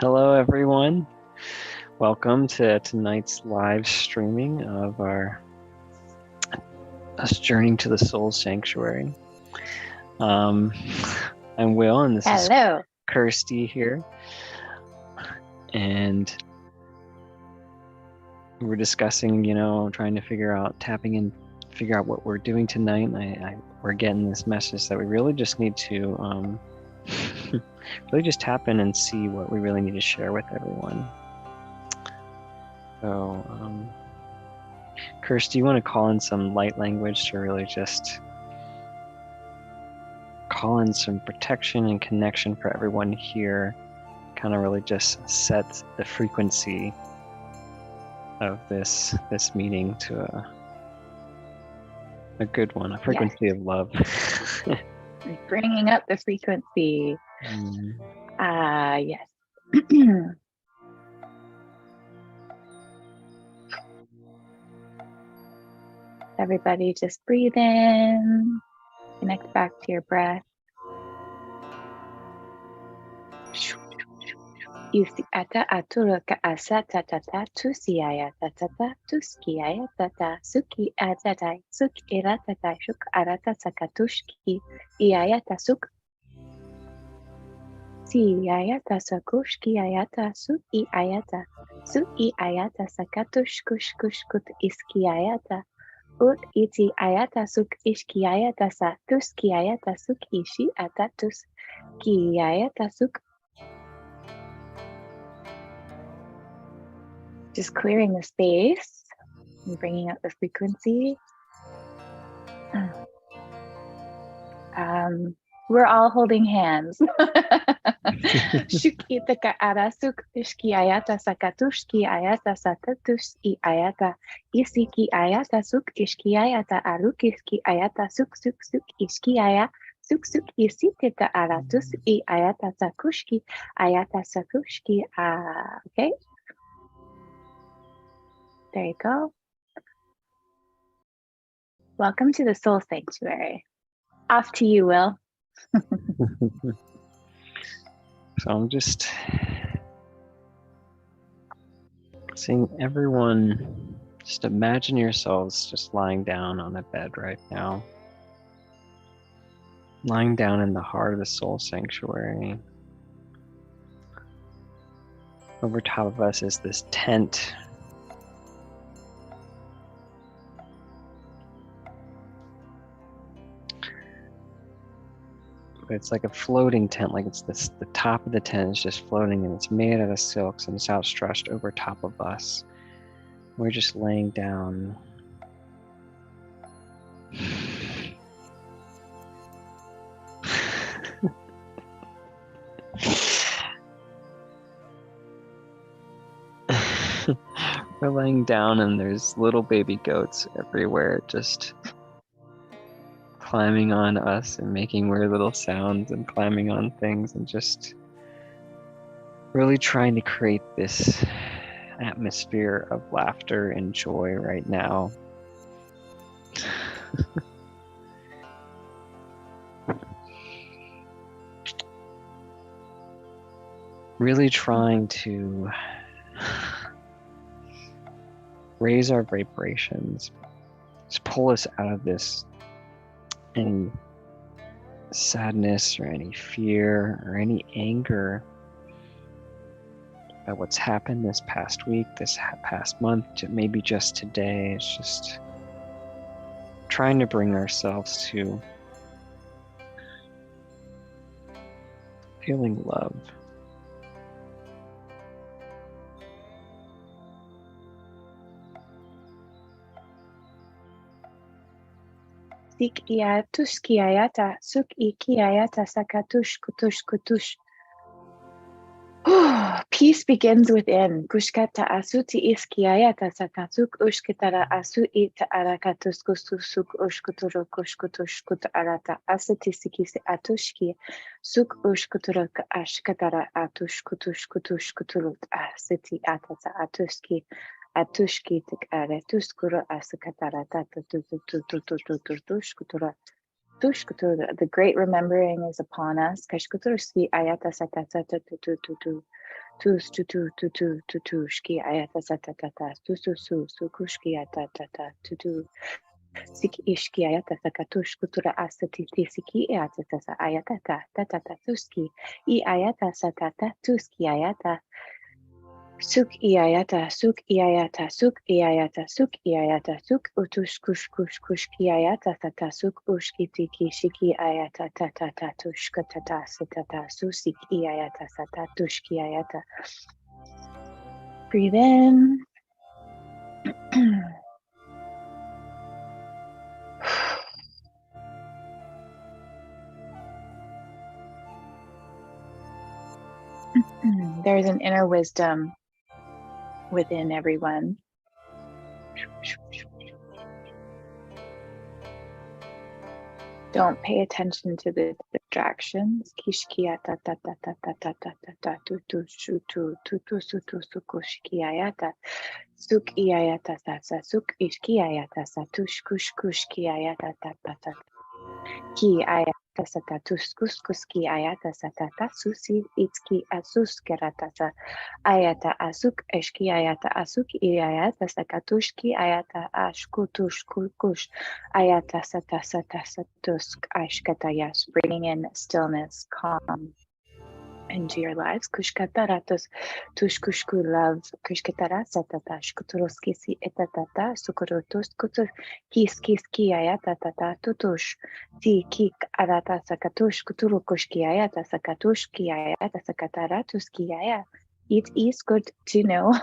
Hello, everyone. Welcome to tonight's live streaming of us journeying to the soul sanctuary. I'm Will, and this is Kirsty here, and we're discussing, trying to figure out what we're doing tonight. We're getting this message that we really just need to really just tap in and see what we really need to share with everyone. So, Kirsty, you want to call in some light language to really just call in some protection and connection for everyone here, kind of really just set the frequency of this meeting to a good one, a frequency of love. Bringing up the frequency. Yes. Everybody just breathe in, connect back to your breath. Ata aturuka asata tata tusiaya tata tuskiaya tata suki atatai suk iratata shuk arata sakatushki iayata suk siayata sakushki ayata suk iayata sakatush kush kush kut iskiayata ut iti ayata suk ishkiayata sa tuskiayata suk ishi atatus kiayata suk. Just clearing the space and bringing up the frequency. We're all holding hands. Shukitaka arasuk ishki ayata sakatushki ayata satatush I ayata isiki ayata suk ishki ayata arukiski ayata suk suk suk ishki aya suk suk isitita aratus I ayata sakushki ayata sakushki. Okay. There you go. Welcome to the Soul Sanctuary. Off to you, Will. So I'm just seeing everyone, just imagine yourselves just lying down on a bed right now. Lying down in the heart of the soul sanctuary. Over top of us is this tent. It's like a floating tent, like it's the top of the tent is just floating, and it's made out of silks, and it's outstretched over top of us. We're just laying down. We're laying down, and there's little baby goats everywhere, just climbing on us and making weird little sounds and climbing on things, and just really trying to create this atmosphere of laughter and joy right now. Really trying to raise our vibrations, just pull us out of this any sadness or any fear or any anger about what's happened this past week, this past month, maybe just today. It's just trying to bring ourselves to feeling love. Sik iatush kiayata suk ikiayata sakatush kutush kutush. Peace begins within. Kushkata asuti iskiayata sakatuk ushkitara asu ita arakatus kusuk ushkuturu kushkutush kut arata asati sikisi atushki suk ushkuturu ashkatara atush kutush kutush kuturut asati atata atushki tik are tuskuru asakatara tata tututututututush kutura The great remembering is upon us. Kashkuturski ayata satata tu tushki ayata satata sukushki ayata tu sik ishki ayata sakatush kutura asati tisiki ayata tasa ayata tata tuski I ayata satata tuski ayata suk iayata suk iayata suk iayata suk iayata suk utush kush ki ayata tata suk ushki tiki shiki ayata tata tushka tata satata susik iayata sata tushki ayata. Breathe in. There is an inner wisdom within everyone. Don't pay attention to the distractions. Kishkiata ta ta ta ta ta ta ta ta tu tu shu tu sutu sukushkiayata suk iayata sa sa suk ishkiayata sa tush kush kiayata ta ta ta ki ayata sa ta tush kus ki ayata sa ta ta susi itski asus kerata sa ayata asuk eshki ayata asuk iayata sakatushki ayata ashkutush kush ayata sata satusk ashkatayas, bringing in stillness, calm into your lives. Kushkataratos tushkushku love kushkatara satatash kuturoski si etatata sukurotos kutur kiski ayata tata tutush ti kik arata sakatush kuturukushki ayata sakatushki ayata sakataratuski ayata. It is good to know.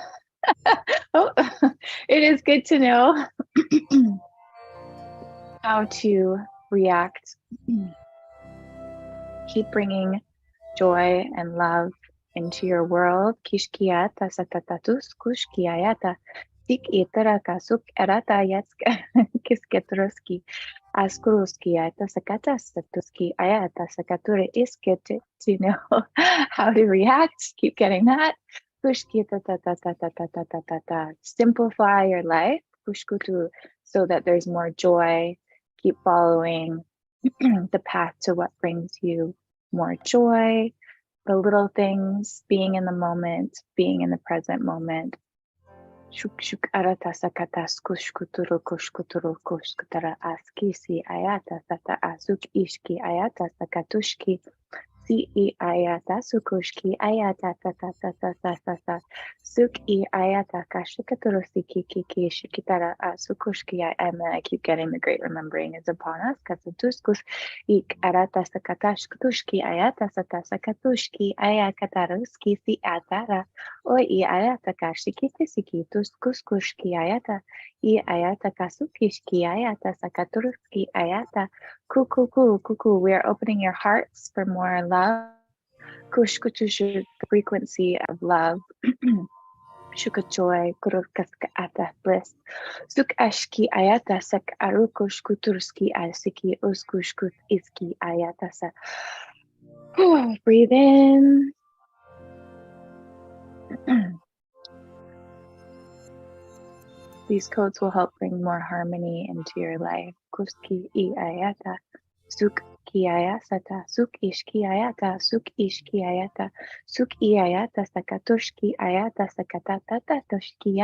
Oh, it is good to know how to react. Keep bringing joy and love into your world. Kishkiata satatatus kushkiayata sik itara kasuk erata yatska kisketroski askuruski ayata sakata satuski ayata sakature isket to know how to react. Keep getting that. Simplify your life so that there's more joy. Keep following the path to what brings you more joy, the little things, being in the moment, being in the present moment. Shuk shuk arata sakatas kushkuturu kushkuturu kushkutara askisi ayata sata asuk ishki ayata sakatushki si I ayata sukushki ayata tata tata tata suk I ayata kashikaturu siki kiki shikitara sukushki. I keep getting the great remembering is upon us. Kasutuskus ik arata sakatashkutushki ayata sata sakatushki ayakataruski si atara o I ayata kashikiti sikitus kuskushki ayata I ayata kasukishki ayata sakaturuski ayata kuku. We are opening your hearts for more love. Kushkutushu, the frequency of love. Shukajoy, kurukaska ata bliss. Suk ashki ayata sak arukush kuturski asiki uskushkut iski ayata sa. Breathe in. These codes will help bring more harmony into your life. Kuski I ayata, suk ki ayasata, suk ishki ayata, suk ishki ayata, suk I ayata, sakatushki ayata, sakatata toshki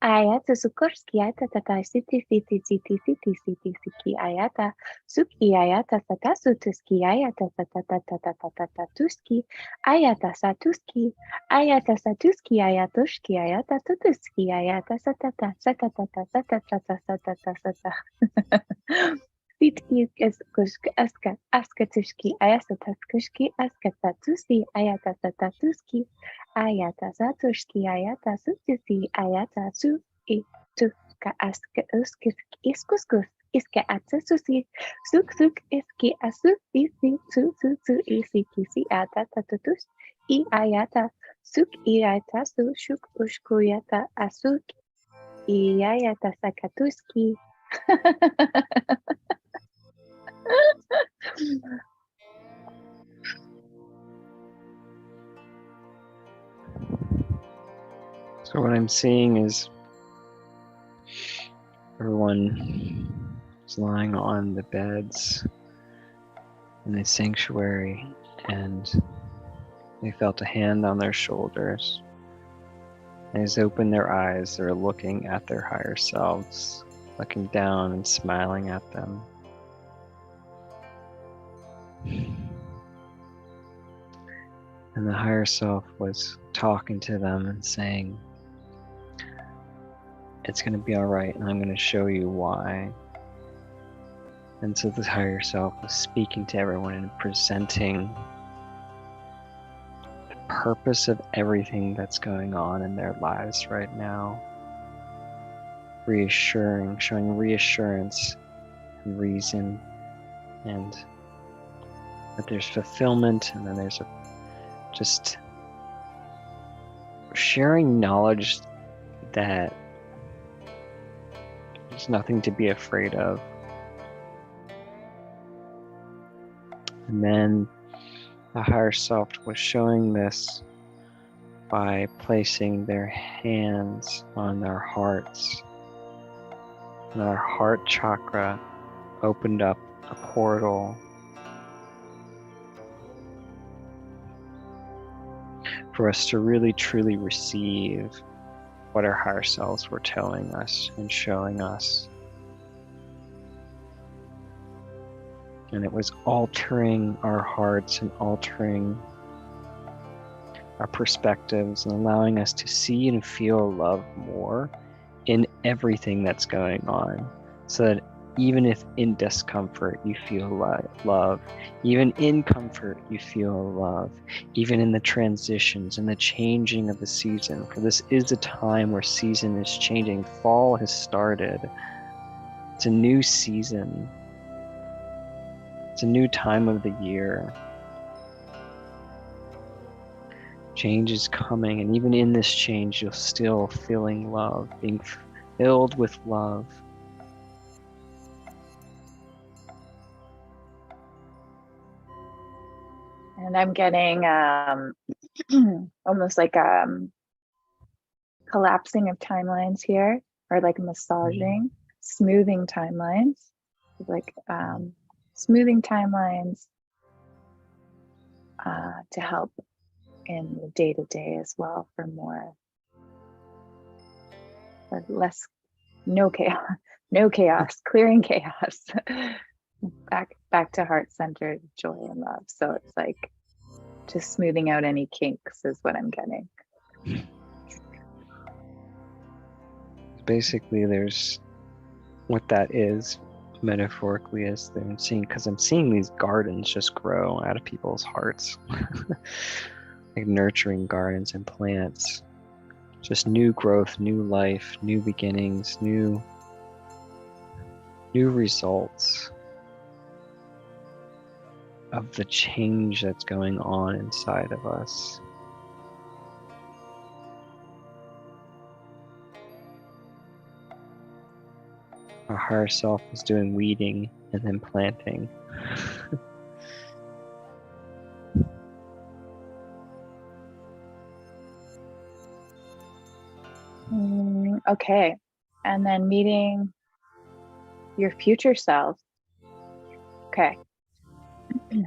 ayata sukurski ayata tata siti ayata suk I ayata satasutuski ayata satatata tuski ayata satuski ayatushki ayata tutuski ayata satata Sit askatushki ayasatatushki askatatusi ayatasatatuski ayatasatushki ayatasutusi ayatasu ituska askatuskis iskuskus iska atasusi suk iski asu isi su isi kisi atatatutus I ayata suk I ayatasu shuk ushkuyata asuk I ayata sakatuski. So what I'm seeing is everyone is lying on the beds in the sanctuary, and they felt a hand on their shoulders. As they opened their eyes, they're looking at their higher selves, looking down and smiling at them. And the higher self was talking to them and saying, it's going to be all right, and I'm going to show you why. And so the higher self was speaking to everyone and presenting the purpose of everything that's going on in their lives right now. Reassuring, showing reassurance and reason, and that there's fulfillment, and then there's just sharing knowledge that there's nothing to be afraid of. And then the higher self was showing this by placing their hands on their hearts. And our heart chakra opened up a portal for us to really truly receive what our higher selves were telling us and showing us. And it was altering our hearts and altering our perspectives and allowing us to see and feel love more in everything that's going on. So that even if in discomfort you feel love, even in comfort you feel love, even in the transitions and the changing of the season. For this is a time where season is changing. Fall has started. It's a new season. It's a new time of the year. Change is coming, and even in this change, you're still feeling love, being filled with love. And I'm getting almost like collapsing of timelines here, or like massaging, smoothing timelines, like smoothing timelines to help in the day-to-day as well, for more, or less, no chaos, clearing chaos, back to heart-centered joy and love. So it's like just smoothing out any kinks is what I'm getting. Basically, there's what that is metaphorically is I'm seeing, because I'm seeing these gardens just grow out of people's hearts. Like nurturing gardens and plants, just new growth, new life, new beginnings, new results of the change that's going on inside of us. Our higher self is doing weeding and then planting. Okay, and then meeting your future self. Okay. So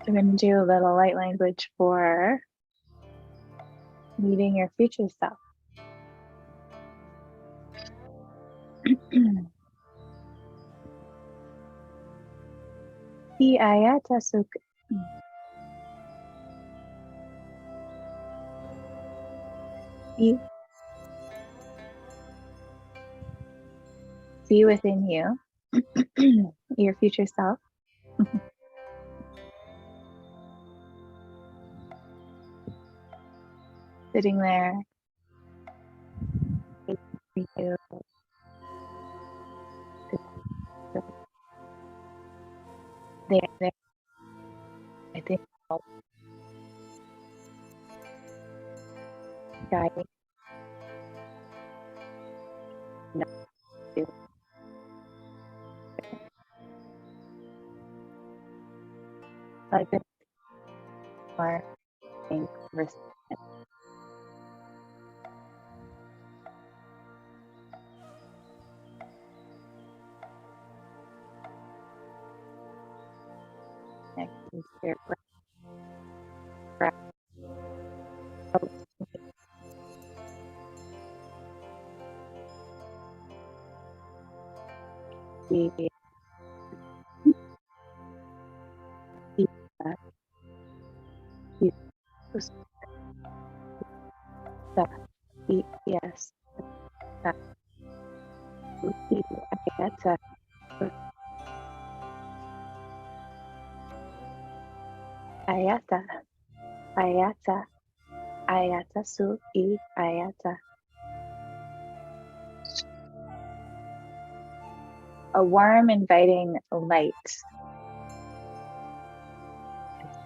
I'm going to do a little light language for meeting your future self. Ayata suk. See within you your future self. Sitting there. You. There. I think guiding. Like this, or Spirit breath. Yes. Ayata, ayata, ayata su I ayata. A warm, inviting light is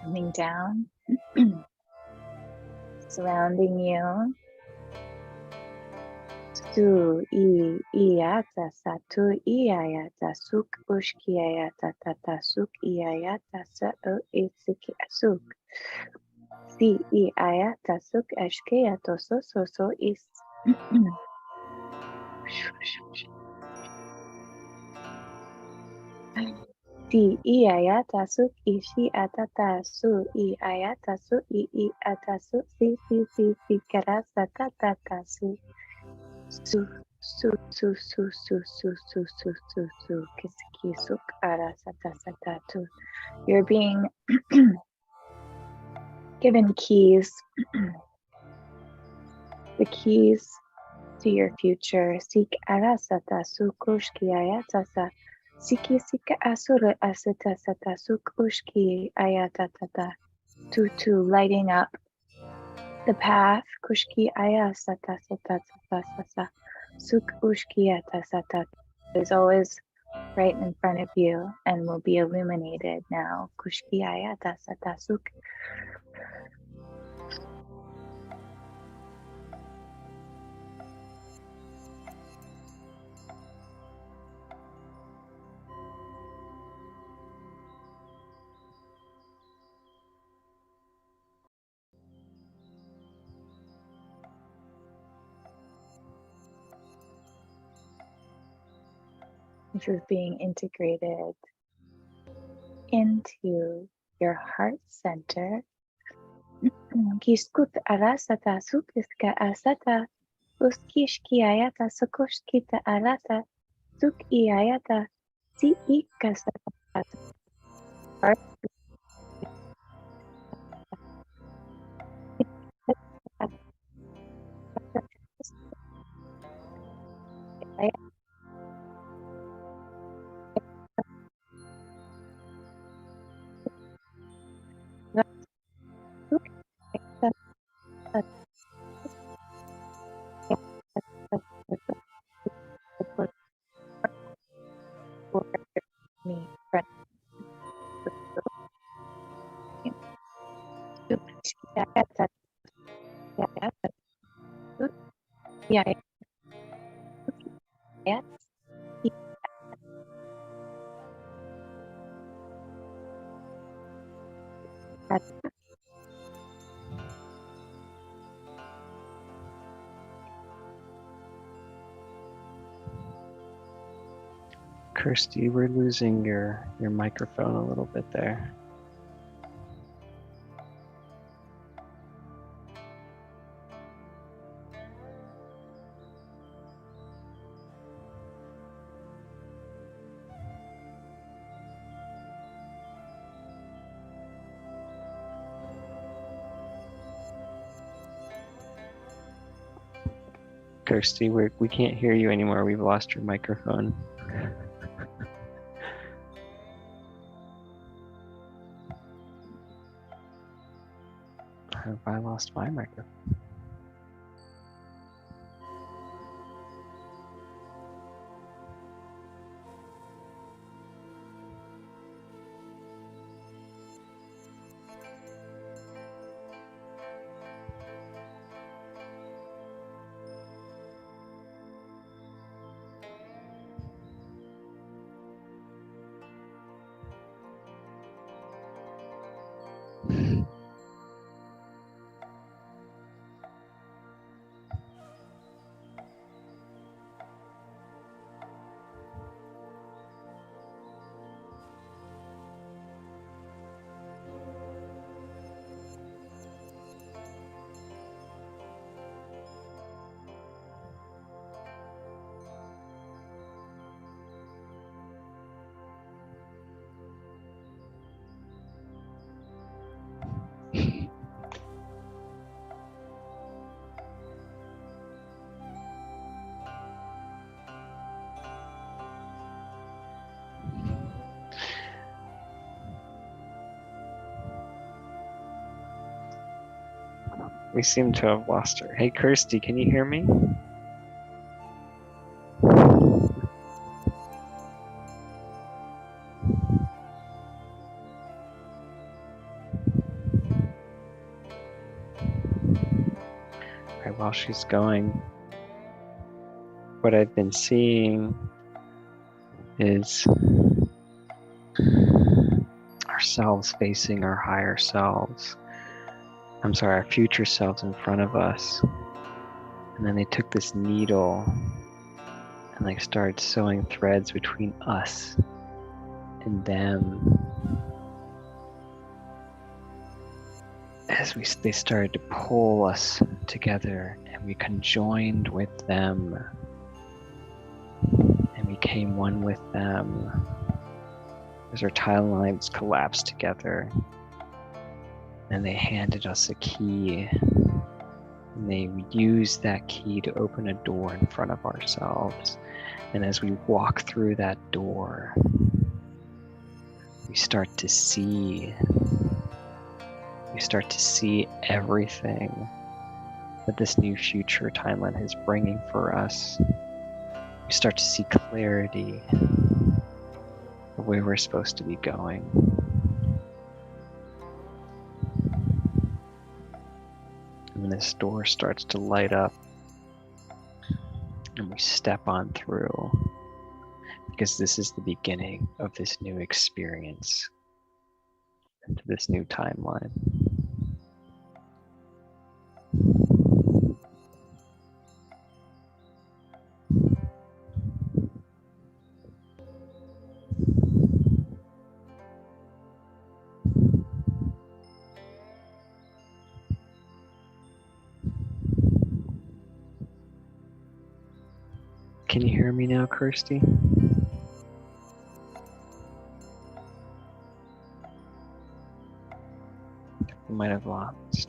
coming down, surrounding you. Su I iata satu I ayata suk ushki ayata tata suk I ayata sa o isiki suk. Si I ayata suk ashke atoso so so is. Si I ayata suk ishi atata su I ayata su I atasu si karasa tata su su kisiki suk arasata satatu. You're being given keys, the keys to your future. Sik arasata sukushki ayatasa. Siki sika asura asata sata sukushki ayatata. Tutu lighting up the path. Kushki ayasata sata sata suk ushki atasata is always right in front of you and will be illuminated now. Kushki ayatasata suk. This is being integrated into your heart center. Kiskut arasata sukiska asata uskishki ayata sukushkita arata suk iayata si ikasata. Me, friend. Yeah, yeah. Kirsty, we're losing your microphone a little bit there. Kirsty, we can't hear you anymore. We've lost your microphone. Have I lost my microphone? We seem to have lost her. Hey, Kirsty, can you hear me? Right, while she's going, what I've been seeing is ourselves facing our higher selves. I'm sorry, our future selves in front of us. And then they took this needle and like started sewing threads between us and them. As they started to pull us together, and we conjoined with them, and we became one with them. As our timelines collapsed together, and they handed us a key, and they used that key to open a door in front of ourselves. And as we walk through that door, we start to see everything that this new future timeline is bringing for us. We start to see clarity of where we're supposed to be going. And this door starts to light up, and we step on through, because this is the beginning of this new experience, into this new timeline. Can you hear me now, Kirsty? We might have lost.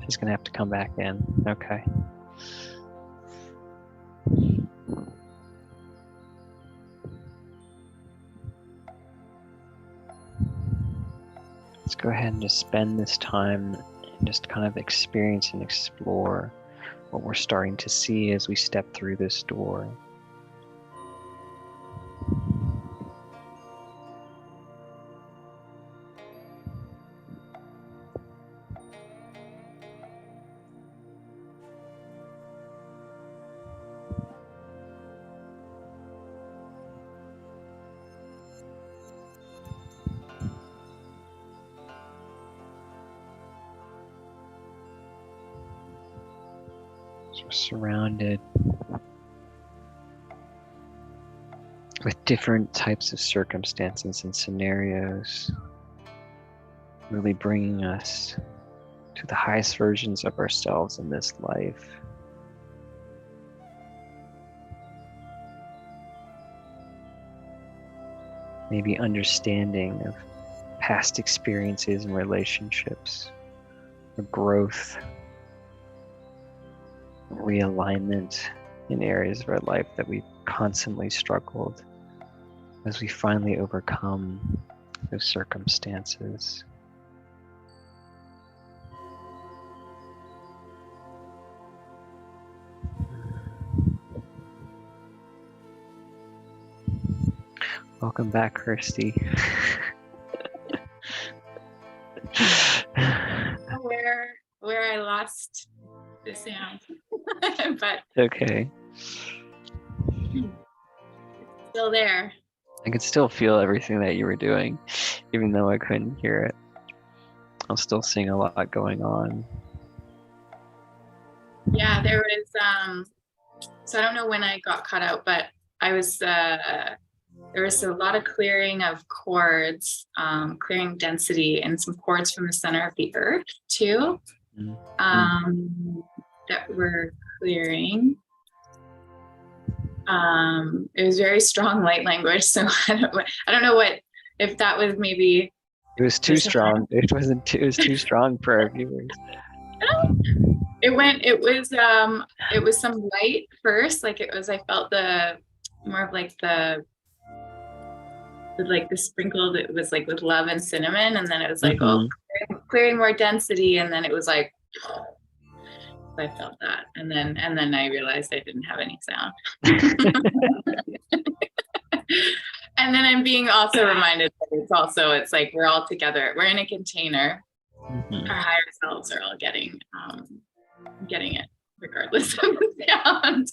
She's gonna have to come back in. Okay. Let's go ahead and just spend this time and just kind of experience and explore what we're starting to see as we step through this door. So we're surrounded with different types of circumstances and scenarios, really bringing us to the highest versions of ourselves in this life. Maybe understanding of past experiences and relationships, or growth, realignment in areas of our life that we've constantly struggled, as we finally overcome those circumstances. Welcome back, Kirsty. Where I lost the sound, but Okay. it's still there. I could still feel everything that you were doing, even though I couldn't hear it. I'm still seeing a lot going on. Yeah, there was so I don't know when I got cut out, but I was there was a lot of clearing of cords, clearing density, and some cords from the center of the earth too, that were clearing. It was very strong light language, so I don't know if that was maybe. It was too strong. It was too strong for our viewers. It was some light first, like I felt more of like the with like the sprinkled, it was like with love and cinnamon, and then it was like, Mhm. oh, clearing more density, and then it was like, I felt that, and then I realized I didn't have any sound. And then I'm being also reminded that it's like we're all together, we're in a container. Mhm. Our higher selves are all getting it regardless of the sound.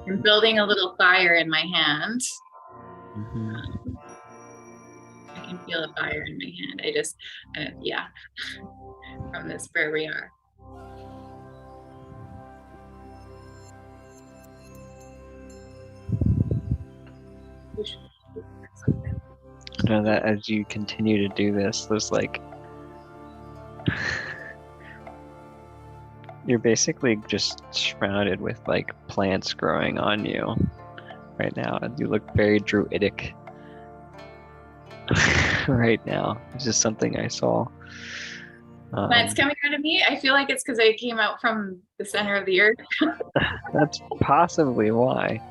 I'm building a little fire in my hand. Mhm. I can feel a fire in my hand. I just, yeah, from this where we are. I know that as you continue to do this, there's like you're basically just surrounded with like plants growing on you right now. You look very druidic right now. It's just something I saw. Plants coming out of me. I feel like it's because I came out from the center of the earth. That's possibly why.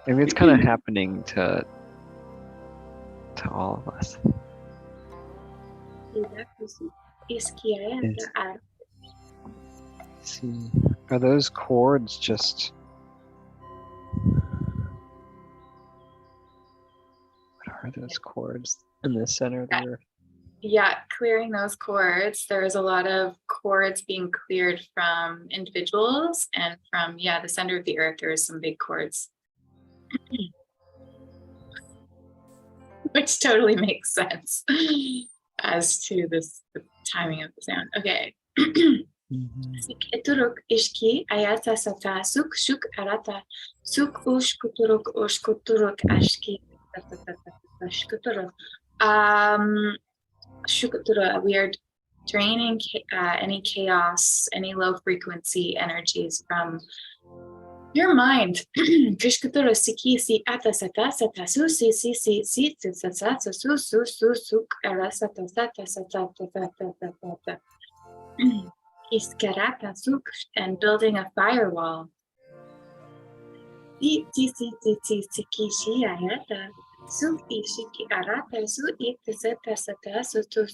Maybe it's kind of happening to all of us. See, are those cords just? What are those cords in the center of the earth? Yeah, clearing those cords. There's a lot of cords being cleared from individuals and from, the center of the earth. There is some big cords, which totally makes sense as to the timing of the sound. Okay. Sik eturuk ishki ayata sata suk shuk arata suk ushkuturuk ushkuturuk ashki Shukatra, we are draining any chaos, any low frequency energies from your mind. Kishkatara siki si ata sata sata su si si si si sata su su su su arasata sata sata sata iskarata suk, and building a firewall. Si si si si si siki shi ayata. Suk ishiki arata su ita seta seta su tu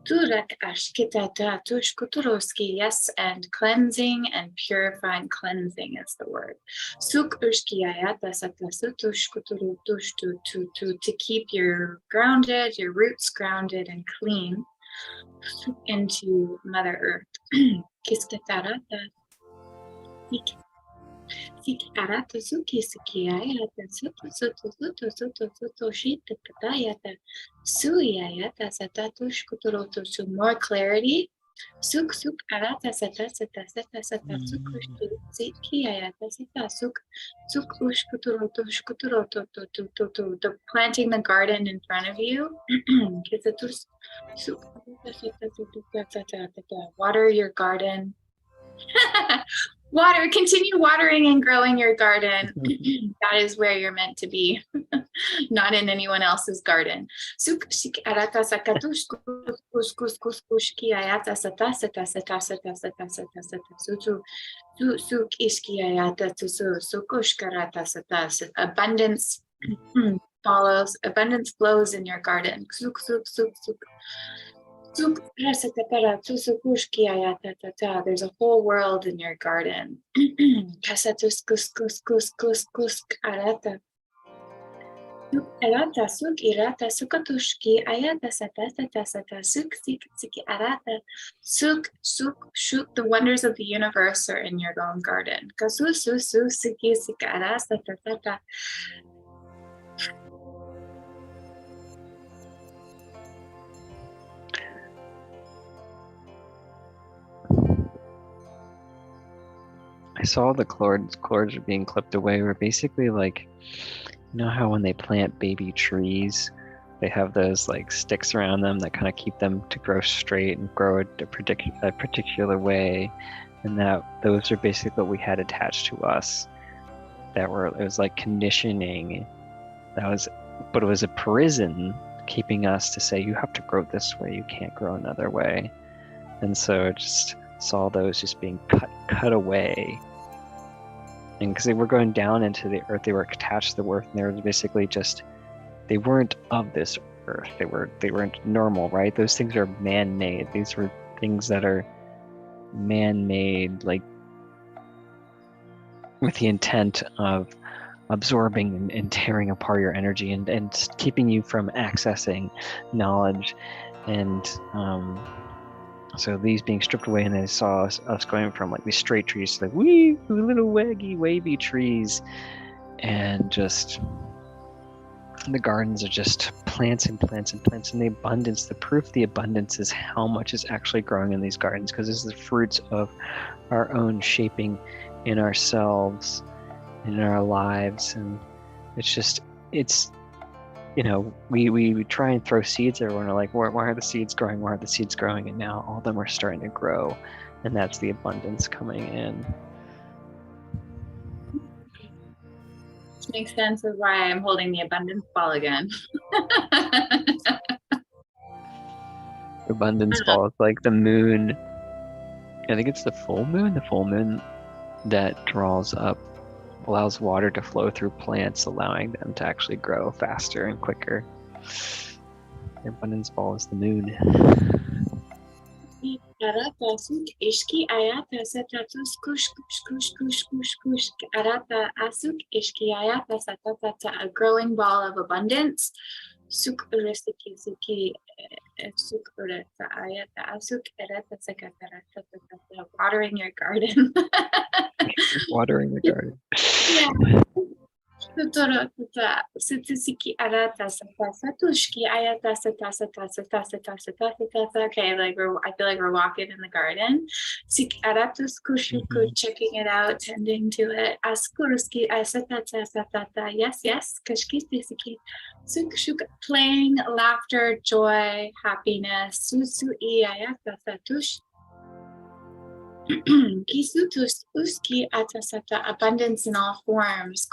turak ashkitata tushkuturoski. Yes, and cleansing and purifying. Cleansing is the word. Suk ushki ayata seta su tushkuturu tush to keep your roots grounded and clean into Mother Earth. Kiskatarata. Siki arata suki siki ayata sutu sutu sutu sutu sutu shita katayata suyayata satatush kuturoto. So more clarity. Suk suk arata sata sata sata sata sukush siki ayata sata suk suk ush kuturoto shkuturoto to planting the garden in front of you. Water your garden. Continue watering and growing your garden. That is where you're meant to be, not in anyone else's garden. Abundance follows, abundance flows in your garden. There's a whole world in your garden. The wonders of the universe are in your own garden. I saw the cords are being clipped away. Were basically like, you know how when they plant baby trees, they have those like sticks around them that kind of keep them to grow straight and grow a particular way, and that those are basically what we had attached to us. It was like conditioning. But it was a prison keeping us to say, you have to grow this way, you can't grow another way. And so just saw those just being cut away. And because they were going down into the earth, they were attached to the earth, and they were basically just, they weren't of this earth. They weren't normal, right? Those things are man-made. These were things that are man-made, like with the intent of absorbing and tearing apart your energy and keeping you from accessing knowledge. And so these being stripped away, and they saw us going from like these straight trees to like wee little wavy trees, and just the gardens are just plants and plants and plants, and the abundance. The proof of the abundance is how much is actually growing in these gardens, because this is the fruits of our own shaping in ourselves, in our lives. And it's we try and throw seeds everywhere, and are like, why are the seeds growing? Why are the seeds growing? And now all of them are starting to grow, and that's the abundance coming in. Which makes sense of why I'm holding the abundance ball again. Abundance ball is like the moon. I think it's the full moon that draws up, allows water to flow through plants, allowing them to actually grow faster and quicker. The abundance ball is the moon. A growing ball of abundance. Watering your garden. Watering the garden. Yeah. Okay, like I feel like we're walking in the garden. Checking it out, tending to it. Yes. Playing, laughter, joy, happiness. Abundance in all forms.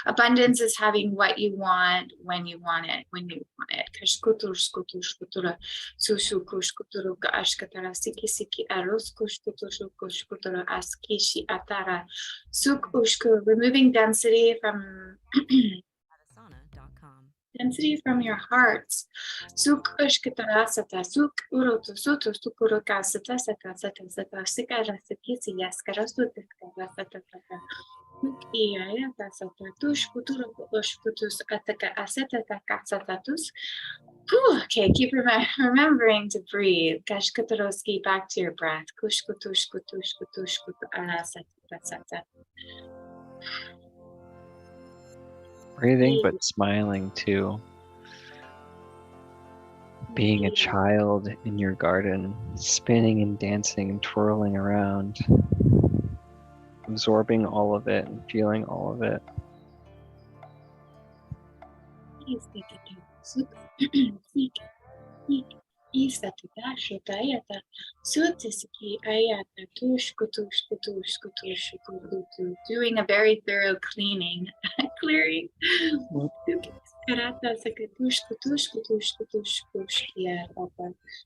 Abundance is having what you want when you want it. Removing density from your hearts. Okay, keep remembering to breathe. Back to your breath. Breathing, but smiling too. Being a child in your garden, spinning and dancing and twirling around, absorbing all of it and feeling all of it. Doing a very thorough cleaning, clearing.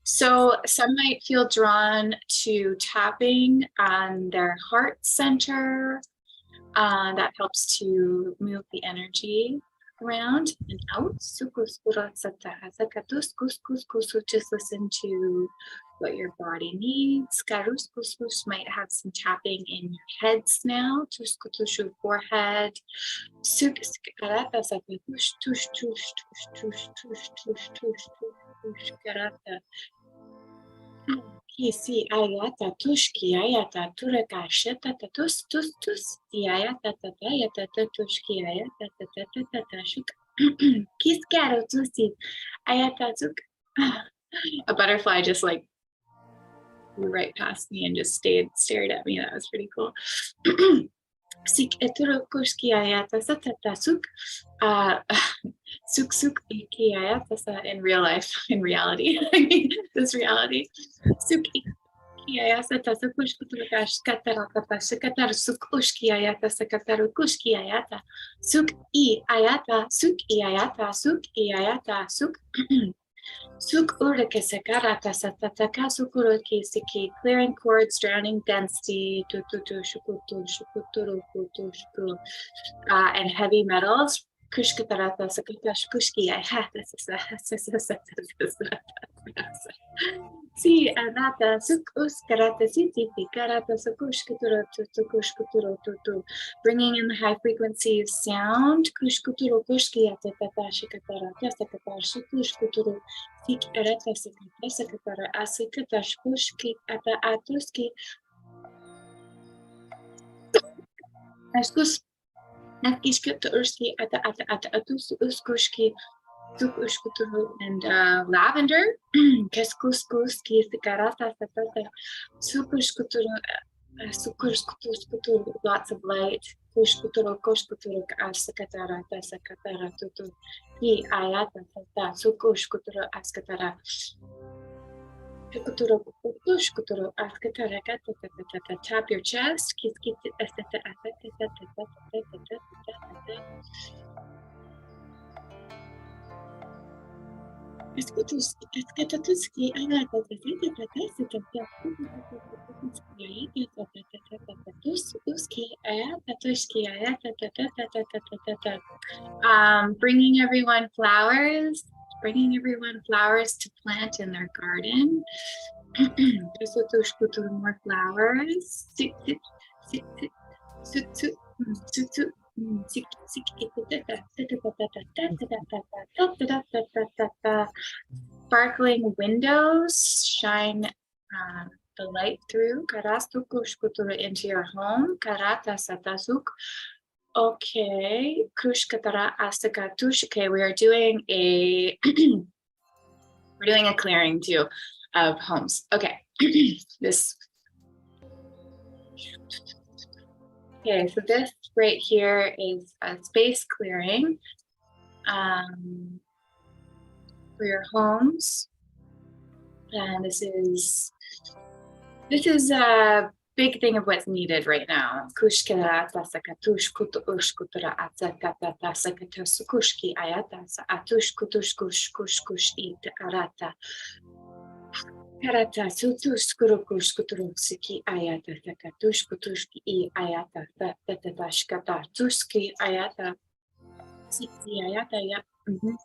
So some might feel drawn to tapping on their heart center. That helps to move the energy around and out. Just listen to what your body needs. Might have some tapping in your heads now. Forehead. Si ayata tushki ayata tureka sheta tatus tus tus ayata tatayata tatushki ayata tatatashuk kiskaro tusi ayata tuk. A butterfly just like flew right past me and just stared at me. That was pretty cool. Sik eturo kushki ayata satatasuk. Suk in real life, in reality, I mean, this reality. Suk Ayata tasakush kutukash katarata sakatar suk ushki ayata sakataru kushki ayata suk I ayata suk I ayata suk I ayata suk suk urake sakarata satataka sukuruki siki clearing cords, drowning density tututu shukutu shukuturu kutu shuku and heavy metals. Kushkatarata sakatash kushki ayata Si anata suk uskarata siti karata sukushkuturo tukushkuturo tutu. Bringing in the high frequency of sound. Kushkuturo kushki atatata shikatara tasakatara sukushkuturo sik arata sakata sakatara asikatash kushki ata atuski. Askus nakishkut urski ata atus uskushki. And lavender, keskuskuski, sikarata, sukushkuturu, lots of light, kushkuturu, askatara, tasakatara, tutu, I ayata, sukushkuturu, askatara. Tap your chest. Bringing everyone flowers to plant in their garden. More flowers. Sparkling windows shine the light through into your home. Karata satasuk. Okay, kushkatara astakatush. Okay, we are doing a we're doing a clearing too of homes. Okay, this. Okay, so this right here is a space clearing for your homes, and this is a big thing of what's needed right now. Karata sutus kurukush kuturuski ayata takatush kutushki I ayata tatashkata tuski ayata siki ayata ya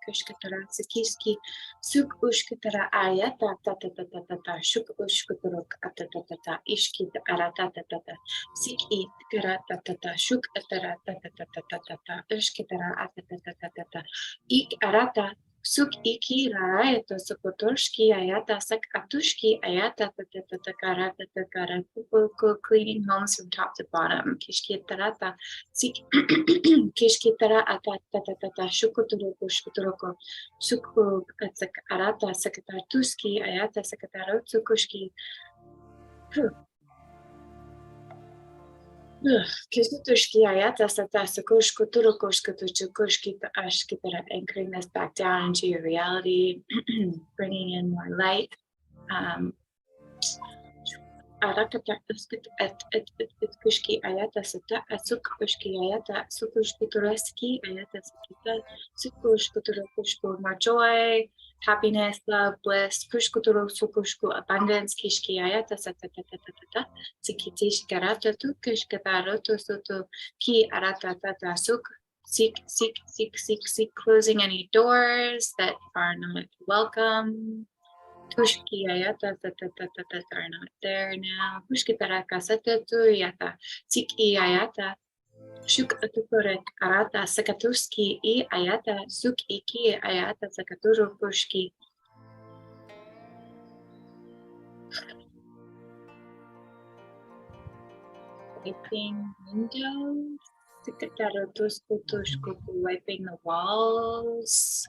kushkatara sikiski suk ushkatara ayata tatatata shuk ushkuturuk atatata ishki arata tatata siki karata tata shuk atara tatatata ushkatara atatata ik arata suk iki raeta sukotorski ayata sak atushki ayata karata cleaning homes from top to bottom. Kishki tarata sik kishki tara atatata shukuturuko shukuturuko sukku atsak arata sakatatuski ayata sakatarotsukushki. Anchoring this back down into your reality, bringing in more light. More joy, happiness, love, bliss, abundance, seek, closing any doors that are not welcome. Tushki ayata are not there now. Pushki taraka satatu yata siki ayata shuk atukorek arata sakatuski I ayata suk iki ayata sakaturu pushki. Wiping windows. Wiping the walls.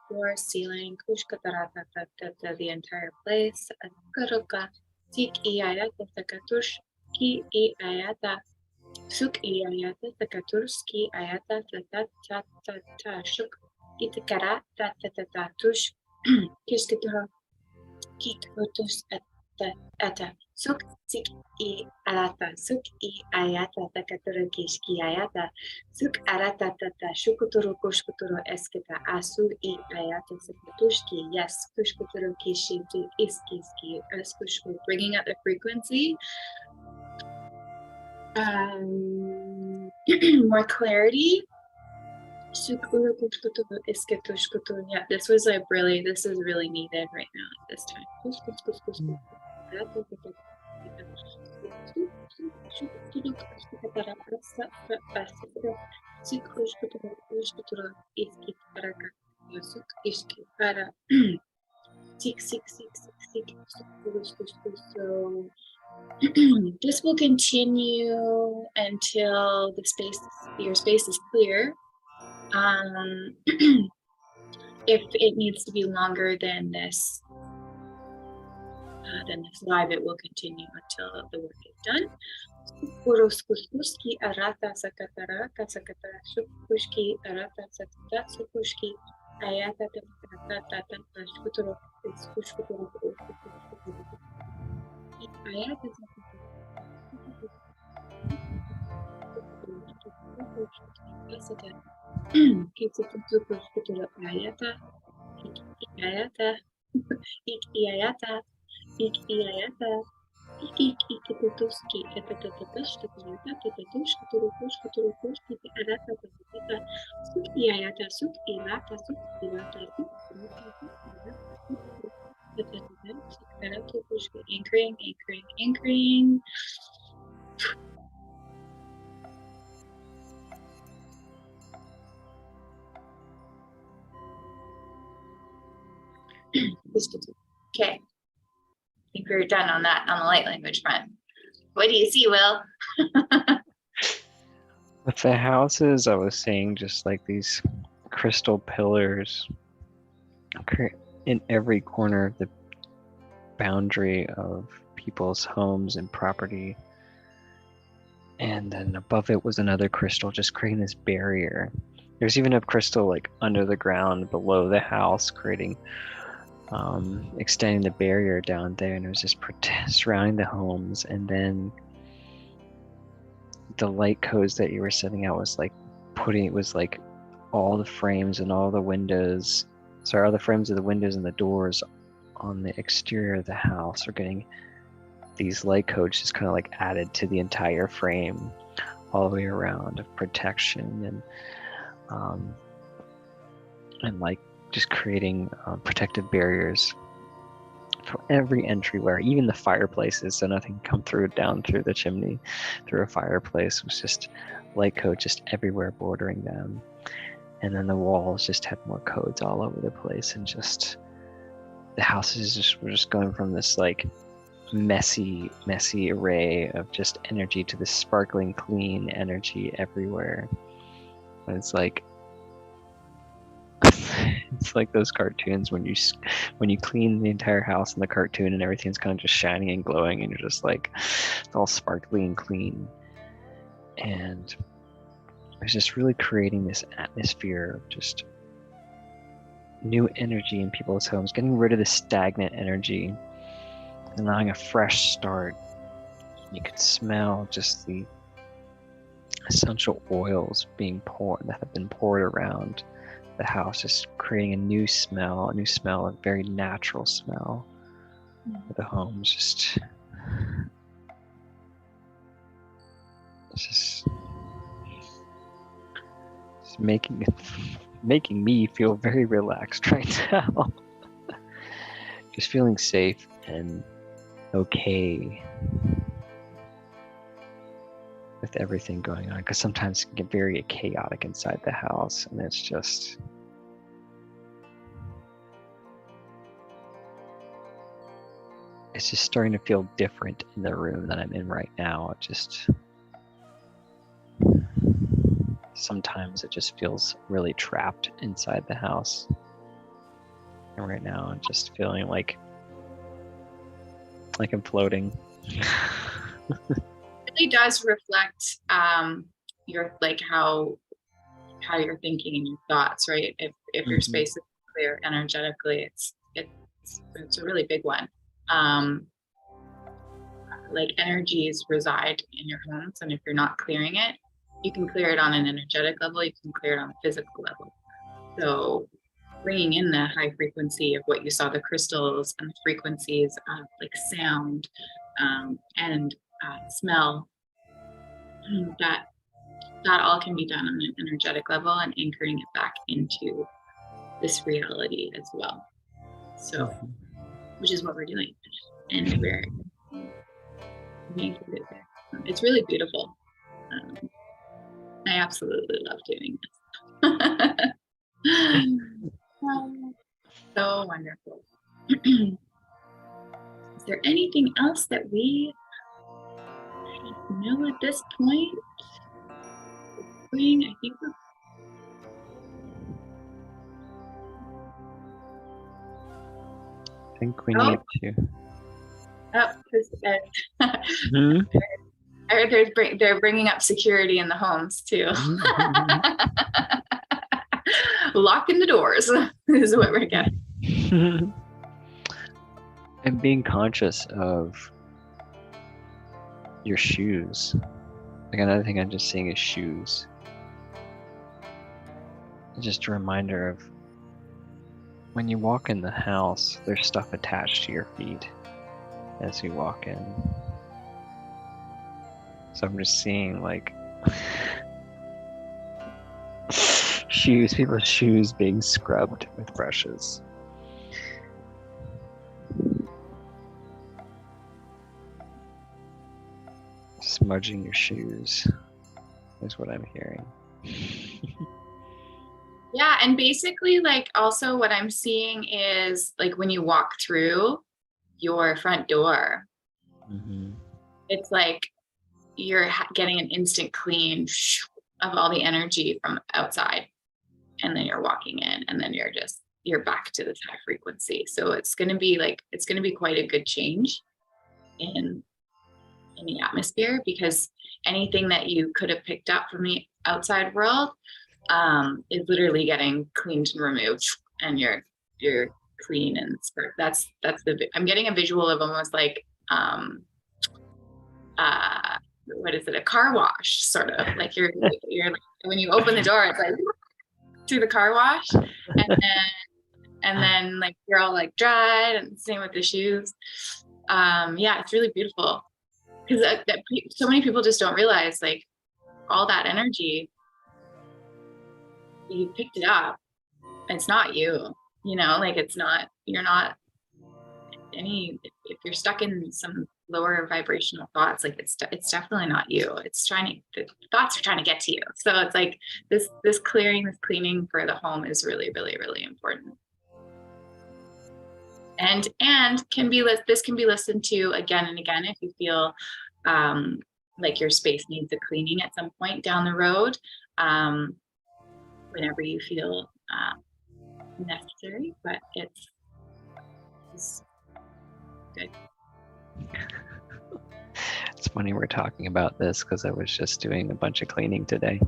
Floor, ceiling, the entire place. Sik iayata sakatush ki iayata suk iayata sakaturski ayata ta shuk itikara ta tush kishkitara Kik otus ata suk sik I arata suk I ayata takatura kishki ayata suk arata tata shukuturu kushkuturu esketa asu I ayata sakatushki yes kushkuturu kishiti iskiski eskushku, bringing up the frequency. More clarity. Yeah, this was like really, this is really needed right now at this time. So this will continue until the space, your space is clear. If it needs to be longer than this live, it will continue until the work is done. Arata sakatara kasakatara sukushki arata sakata sukushki ayata tata shkuturo iskushkuturo ayata sakata kitsukushkuturo ayata ayata ayata ayata Ikitutuski, etatatashi, tatatushki, turukushki, turukushki, arata, tatata, suki ayata, suki lata, suki lata, suki anchoring, anchoring, anchoring. Okay. I think we're done on that, on the light language front. What do you see, Will? With the houses, I was seeing just like these crystal pillars in every corner of the boundary of people's homes and property. And then above it was another crystal, just creating this barrier. There's even a crystal like under the ground below the house, creating extending the barrier down there, and it was just surrounding the homes. And then the light codes that you were setting out was like all the frames and all the windows, all the frames of the windows and the doors on the exterior of the house are getting these light codes just kind of like added to the entire frame all the way around of protection and like just creating protective barriers for every entryway, even the fireplaces, so nothing come down through the chimney through a fireplace. It was just light code just everywhere bordering them. And then the walls just had more codes all over the place, and just the houses were just going from this like messy array of just energy to this sparkling clean energy everywhere. But it's like it's like those cartoons when you clean the entire house in the cartoon and everything's kind of just shining and glowing, and you're just like, it's all sparkly and clean. And it's just really creating this atmosphere of just new energy in people's homes, getting rid of the stagnant energy, allowing a fresh start. You could smell just the essential oils that have been poured around the house, just creating a new smell, a very natural smell of the home. Just making me feel very relaxed right now. Just feeling safe and okay with everything going on, because sometimes it can get very chaotic inside the house, and it's just starting to feel different in the room that I'm in right now. Sometimes it just feels really trapped inside the house, and right now I'm just feeling like I'm floating. Really does reflect your like how you're thinking and your thoughts, right? If your space is clear energetically, it's it's a really big one. Like energies reside in your homes, and if you're not clearing it, you can clear it on an energetic level, you can clear it on a physical level. So bringing in the high frequency of what you saw, the crystals and the frequencies of like sound and smell, that all can be done on an energetic level and anchoring it back into this reality as well. So, which is what we're doing, and we're anchored it there. It's really beautiful. I absolutely love doing this. So wonderful. Is there anything else that we know at this point? I think we're I think we need to. They're bringing up security in the homes too. Locking the doors is what we're getting. And being conscious of your shoes. Like another thing I'm just seeing is shoes. Just a reminder of when you walk in the house, there's stuff attached to your feet as you walk in. So I'm just seeing like shoes, people's shoes being scrubbed with brushes. Smudging your shoes is what I'm hearing. Yeah, and basically like also what I'm seeing is like when you walk through your front door, it's like you're getting an instant clean of all the energy from outside, and then you're walking in, and then you're back to this high frequency. So it's going to be quite a good change in the atmosphere, because anything that you could have picked up from the outside world is literally getting cleaned and removed, and you're clean and spurt. That's I'm getting a visual of almost like what is it, a car wash, sort of like you're when you open the door, it's like through the car wash, and then like you're all like dried, and same with the shoes. Yeah, it's really beautiful, because so many people just don't realize like all that energy, you picked it up. It's not you, like it's not, you're not any, if you're stuck in some lower vibrational thoughts, like it's definitely not you. The thoughts are trying to get to you. So it's like this cleaning for the home is really, really, really important. And this can be listened to again and again if you feel like your space needs a cleaning at some point down the road, whenever you feel necessary, but it's good. It's funny we're talking about this because I was just doing a bunch of cleaning today.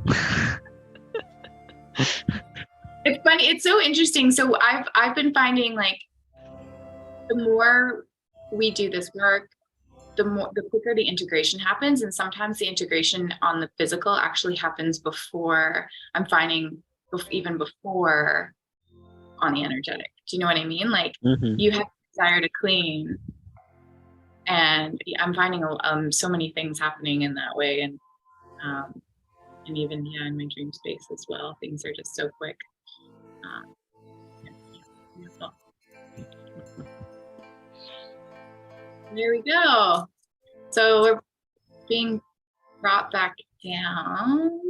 It's funny. It's so interesting. So I've been finding like the more we do this work, the quicker the integration happens, and sometimes the integration on the physical actually happens before. I'm finding even before on the energetic. Do you know what I mean? Like you have a desire to clean. And I'm finding so many things happening in that way, and even in my dream space as well. Things are just so quick. Beautiful. There we go. So we're being brought back down.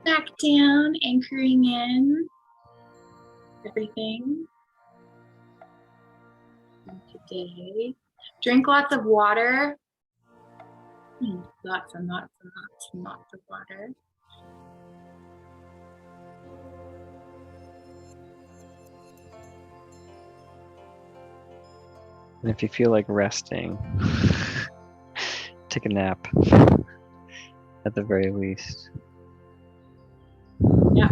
Back down, anchoring in everything. Today, drink lots of water. Lots and lots and lots and lots of water. And if you feel like resting, take a nap at the very least. Yeah,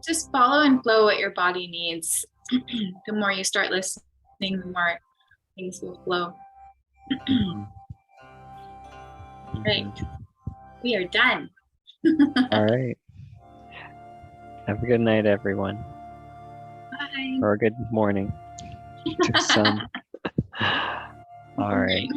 just follow and flow what your body needs. The more you start listening, the more things will flow. Right. We are done. All right. Have a good night, everyone. Bye. Or a good morning to some. All right.